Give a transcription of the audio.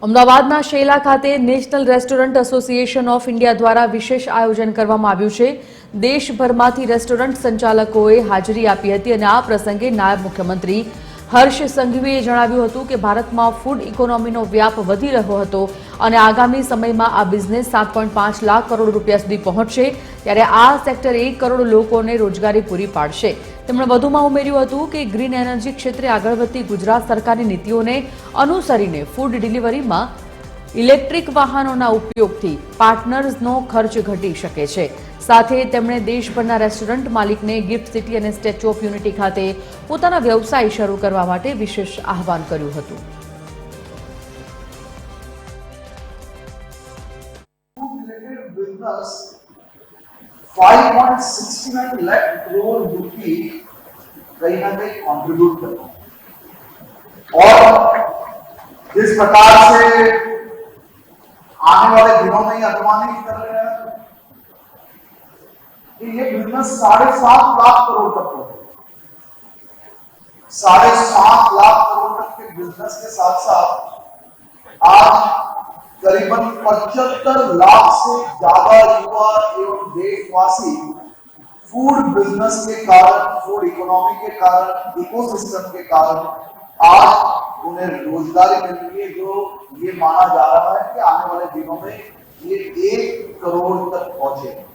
અમદાવાદના શેલા ખાતે national restaurant association of India દ્વારા વિશેષ આયોજન કરવામાં આવ્યું છે। દેશભરમાંથી રેસ્ટોરન્ટ સંચાલકોએ હાજરી આપી હતી અને આ પ્રસંગે નાયબ મુખ્યમંત્રી હર્ષ સંઘવીએ જણાવ્યું હતું કે ભારતમાં ફૂડ ઇકોનોમીનો વ્યાપ વધી રહ્યો હતો અને આગામી સમયમાં આ બિઝનેસ 7.5 લાખ કરોડ રૂપિયા સુધી પહોંચશે ત્યારે આ સેક્ટર 1 કરોડ લોકોને રોજગારી પૂરી પાડશે। તેમણે વધુમાં ઉમેર્યું હતું કે ગ્રીન એનર્જી ક્ષેત્રે આગળ વધતી ગુજરાત સરકારની નીતિઓને અનુસરીને ફૂડ ડિલિવરીમાં ઇલેક્ટ્રિક વાહનોના ઉપયોગથી પાર્ટનર્સનો ખર્ચ ઘટી શકે છે। સાથે તેમણે દેશભરના રેસ્ટોરન્ટ માલિકને ગિફ્ટ સિટી અને સ્ટેચ્યુ ઓફ યુનિટી ખાતે પોતાના વ્યવસાય શરૂ કરવા માટે વિશેષ આહવાન કર્યું હતું। business 5.69 lakh crore रुपये कहीं ना कहीं कंट्रीब्यूट करता और जिस प्रकार से आने वाले दिनों में अनुमानित कर रहे हैं कि ये बिजनेस 7.5 लाख करोड़ तक हो, 7.5 लाख करोड़ तक के बिजनेस के साथ साथ आज करीबन 75 लाख से ज्यादा युवा एवं देशवासी फूड बिजनेस के कारण, फूड इकोनॉमी के कारण, इकोसिस्टम के कारण आज उन्हें रोजगारी मिल रही है, जो ये माना जा रहा है कि आने वाले दिनों में ये 1 करोड़ तक पहुंचे।